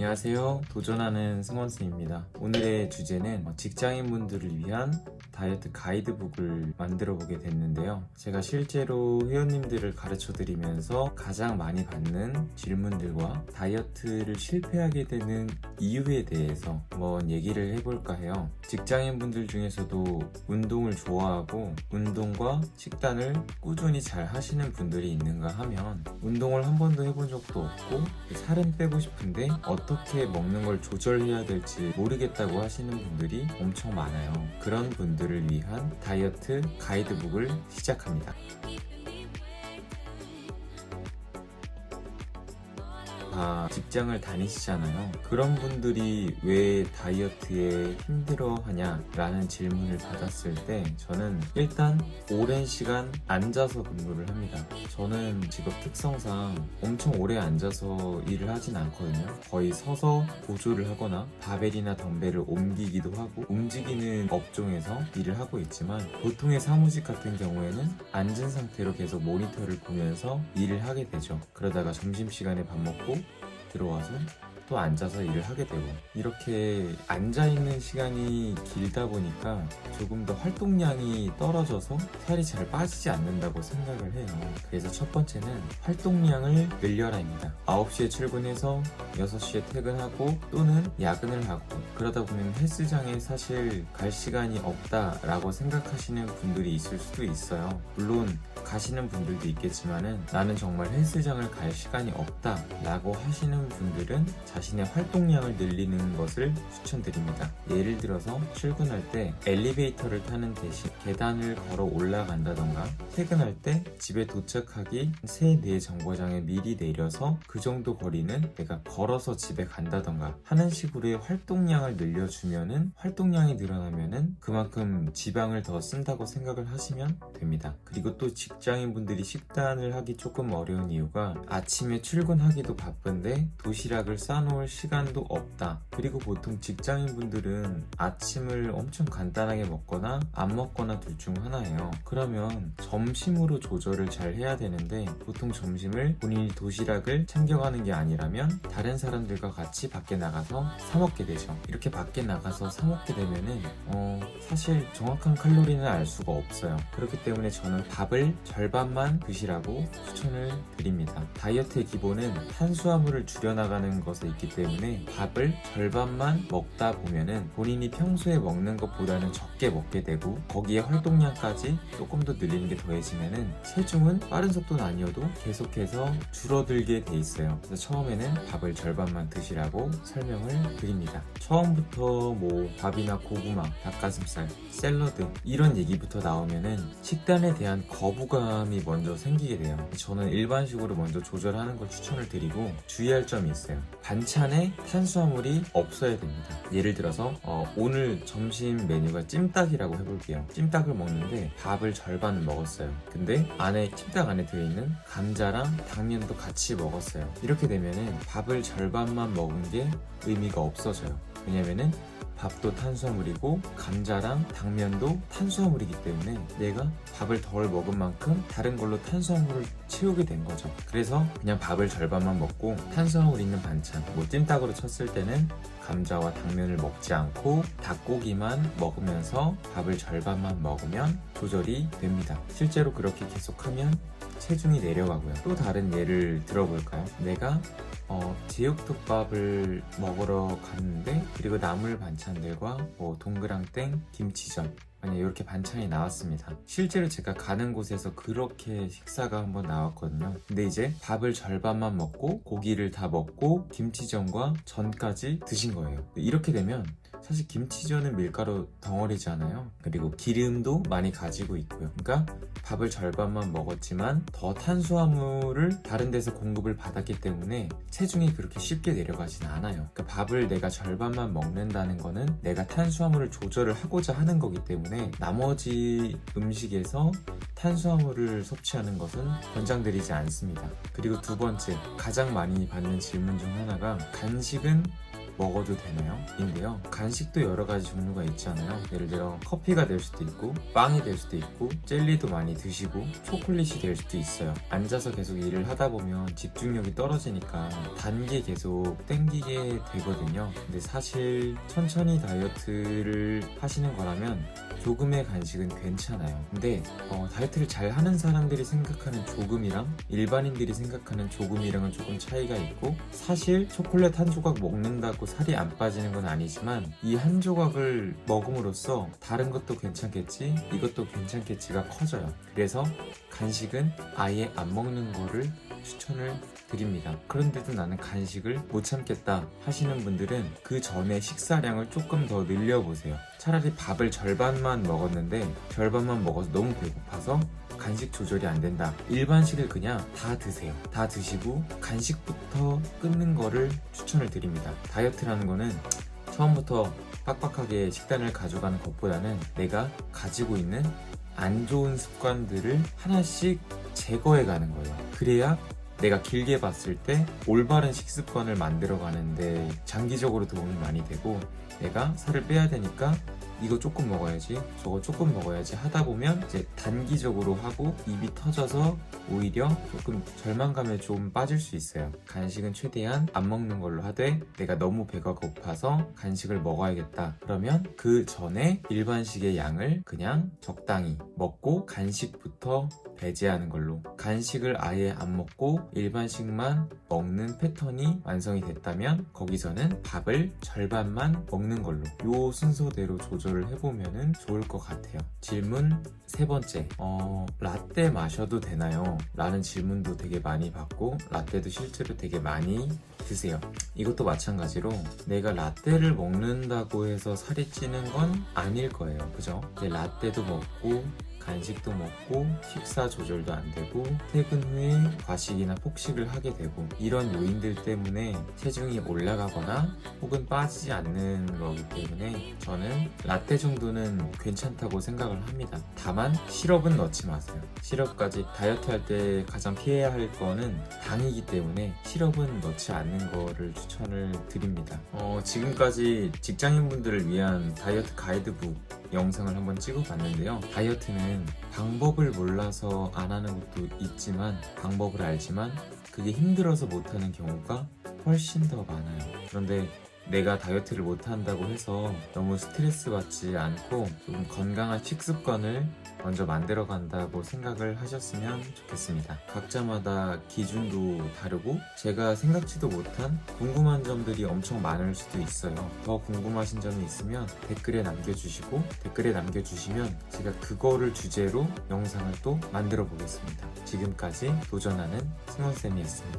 안녕하세요. 도전하는 승원쌤입니다. 오늘의 주제는 직장인분들을 위한 다이어트 가이드북을 만들어 보게 됐는데요. 제가 실제로 회원님들을 가르쳐 드리면서 가장 많이 받는 질문들과 다이어트를 실패하게 되는 이유에 대해서 한번 얘기를 해볼까 해요. 직장인분들 중에서도 운동을 좋아하고 운동과 식단을 꾸준히 잘 하시는 분들이 있는가 하면 운동을 한 번도 해본 적도 없고 살은 빼고 싶은데 어떻게 먹는 걸 조절해야 될지 모르겠다고 하시는 분들이 엄청 많아요. 그런 분들을 위한 다이어트 가이드북을 시작합니다. 다 직장을 다니시잖아요. 그런 분들이 왜 다이어트에 힘들어하냐 라는 질문을 받았을 때 저는 일단 오랜 시간 앉아서 근무를 합니다. 저는 직업 특성상 엄청 오래 앉아서 일을 하진 않거든요. 거의 서서 보조를 하거나 바벨이나 덤벨을 옮기기도 하고 움직이는 업종에서 일을 하고 있지만 보통의 사무직 같은 경우에는 앉은 상태로 계속 모니터를 보면서 일을 하게 되죠. 그러다가 점심시간에 밥 먹고 들어와서 또 앉아서 일을 하게 되고 이렇게 앉아있는 시간이 길다 보니까 조금 더 활동량이 떨어져서 살이 잘 빠지지 않는다고 생각을 해요. 그래서 첫 번째는 활동량을 늘려라입니다. 9시에 출근해서 6시에 퇴근하고 또는 야근을 하고 그러다 보면 헬스장에 사실 갈 시간이 없다라고 생각하시는 분들이 있을 수도 있어요. 물론 가시는 분들도 있겠지만은 나는 정말 헬스장을 갈 시간이 없다 라고 하시는 분들은 자신의 활동량을 늘리는 것을 추천드립니다. 예를 들어서 출근할 때 엘리베이터를 타는 대신 계단을 걸어 올라간다던가 퇴근할 때 집에 도착하기 3-4 정거장에 미리 내려서 그 정도 거리는 내가 걸어서 집에 간다던가 하는 식으로의 활동량을 늘려주면은 활동량이 늘어나면은 그만큼 지방을 더 쓴다고 생각을 하시면 됩니다. 그리고 또 직장인분들이 식단을 하기 조금 어려운 이유가 아침에 출근하기도 바쁜데 도시락을 싸놓을 시간도 없다. 그리고 보통 직장인분들은 아침을 엄청 간단하게 먹거나 안 먹거나 둘 중 하나예요. 그러면 점심으로 조절을 잘 해야 되는데 보통 점심을 본인이 도시락을 챙겨가는 게 아니라면 다른 사람들과 같이 밖에 나가서 사 먹게 되죠. 이렇게 밖에 나가서 사 먹게 되면은 사실 정확한 칼로리는 알 수가 없어요. 그렇기 때문에 저는 밥을 절반만 드시라고 추천을 드립니다. 다이어트의 기본은 탄수화물을 줄여나가는 것에 있기 때문에 밥을 절반만 먹다 보면은 본인이 평소에 먹는 것보다는 적게 먹게 되고 거기에 활동량까지 조금 더 늘리는 게 더해지면은 체중은 빠른 속도는 아니어도 계속해서 줄어들게 돼 있어요. 그래서 처음에는 밥을 절반만 드시라고 설명을 드립니다. 처음부터 뭐 밥이나 고구마, 닭가슴살, 샐러드 이런 얘기부터 나오면은 식단에 대한 거부감이 먼저 생기게 돼요. 저는 일반식으로 먼저 조절하는 걸 추천을 드리고 주의할 점이 있어요. 반찬에 탄수화물이 없어야 됩니다. 예를 들어서 오늘 점심 메뉴가 찜닭이라고 해볼게요. 찜닭을 먹는데 밥을 절반은 먹었어요. 근데 찜닭 안에 들어있는 감자랑 당면도 같이 먹었어요. 이렇게 되면은 밥을 절반만 먹은 게 의미가 없어져요. 왜냐면은 밥도 탄수화물이고 감자랑 당면도 탄수화물이기 때문에 내가 밥을 덜 먹은 만큼 다른 걸로 탄수화물을 채우게 된 거죠. 그래서 그냥 밥을 절반만 먹고 탄수화물 있는 반찬, 뭐 찜닭으로 쳤을 때는 감자와 당면을 먹지 않고 닭고기만 먹으면서 밥을 절반만 먹으면 조절이 됩니다. 실제로 그렇게 계속하면 체중이 내려가고요. 또 다른 예를 들어볼까요? 내가 제육덮밥을 먹으러 갔는데 그리고 나물 반찬들과 뭐 동그랑땡, 김치전 만약 이렇게 반찬이 나왔습니다. 실제로 제가 가는 곳에서 그렇게 식사가 한번 나왔거든요. 근데 이제 밥을 절반만 먹고 고기를 다 먹고 김치전과 전까지 드신 거예요. 이렇게 되면 사실 김치전은 밀가루 덩어리잖아요. 그리고 기름도 많이 가지고 있고요. 그러니까 밥을 절반만 먹었지만 더 탄수화물을 다른 데서 공급을 받았기 때문에 체중이 그렇게 쉽게 내려가진 않아요. 그러니까 밥을 내가 절반만 먹는다는 거는 내가 탄수화물을 조절을 하고자 하는 거기 때문에 나머지 음식에서 탄수화물을 섭취하는 것은 권장드리지 않습니다. 그리고 두 번째, 가장 많이 받는 질문 중 하나가 간식은 먹어도 되나요? 인데요. 간식도 여러 가지 종류가 있잖아요. 예를 들어 커피가 될 수도 있고 빵이 될 수도 있고 젤리도 많이 드시고 초콜릿이 될 수도 있어요. 앉아서 계속 일을 하다 보면 집중력이 떨어지니까 단 게 계속 땡기게 되거든요. 근데 사실 천천히 다이어트를 하시는 거라면 조금의 간식은 괜찮아요. 근데 다이어트를 잘 하는 사람들이 생각하는 조금이랑 일반인들이 생각하는 조금이랑은 조금 차이가 있고, 사실 초콜릿 한 조각 먹는다고 살이 안 빠지는 건 아니지만 이 한 조각을 먹음으로써 다른 것도 괜찮겠지, 이것도 괜찮겠지가 커져요. 그래서 간식은 아예 안 먹는 거를 추천을 드립니다. 그런데도 나는 간식을 못 참겠다 하시는 분들은 그 전에 식사량을 조금 더 늘려보세요. 차라리 밥을 절반만 먹었는데 절반만 먹어서 너무 배고파서 간식 조절이 안 된다. 일반식을 그냥 다 드세요. 다 드시고 간식부터 끊는 거를 추천을 드립니다. 다이어트라는 거는 처음부터 빡빡하게 식단을 가져가는 것보다는 내가 가지고 있는 안 좋은 습관들을 하나씩 제거해 가는 거예요. 그래야 내가 길게 봤을 때 올바른 식습관을 만들어 가는데 장기적으로 도움이 많이 되고, 내가 살을 빼야 되니까 이거 조금 먹어야지, 저거 조금 먹어야지 하다 보면 이제 단기적으로 하고 입이 터져서 오히려 조금 절망감에 좀 빠질 수 있어요. 간식은 최대한 안 먹는 걸로 하되, 내가 너무 배가 고파서 간식을 먹어야겠다 그러면 그 전에 일반식의 양을 그냥 적당히 먹고 간식부터 배제하는 걸로, 간식을 아예 안 먹고 일반식만 먹는 패턴이 완성이 됐다면 거기서는 밥을 절반만 먹는 걸로, 요 순서대로 조절을 해보면 좋을 것 같아요. 질문 세 번째, 라떼 마셔도 되나요? 라는 질문도 되게 많이 받고, 라떼도 실제로 되게 많이 드세요. 이것도 마찬가지로 내가 라떼를 먹는다고 해서 살이 찌는 건 아닐 거예요. 그죠? 라떼도 먹고 간식도 먹고 식사 조절도 안 되고 퇴근 후에 과식이나 폭식을 하게 되고, 이런 요인들 때문에 체중이 올라가거나 혹은 빠지지 않는 거기 때문에 저는 라떼 정도는 괜찮다고 생각을 합니다. 다만 시럽은 넣지 마세요. 시럽까지 다이어트 할 때 가장 피해야 할 거는 당이기 때문에 시럽은 넣지 않는 거를 추천을 드립니다. 지금까지 직장인분들을 위한 다이어트 가이드북 영상을 한번 찍어봤는데요. 다이어트는 방법을 몰라서 안 하는 것도 있지만, 방법을 알지만 그게 힘들어서 못하는 경우가 훨씬 더 많아요. 그런데 내가 다이어트를 못한다고 해서 너무 스트레스 받지 않고 좀 건강한 식습관을 먼저 만들어 간다고 생각을 하셨으면 좋겠습니다. 각자마다 기준도 다르고 제가 생각지도 못한 궁금한 점들이 엄청 많을 수도 있어요. 더 궁금하신 점이 있으면 댓글에 남겨주시고, 댓글에 남겨주시면 제가 그거를 주제로 영상을 또 만들어 보겠습니다. 지금까지 도전하는 승원쌤이었습니다.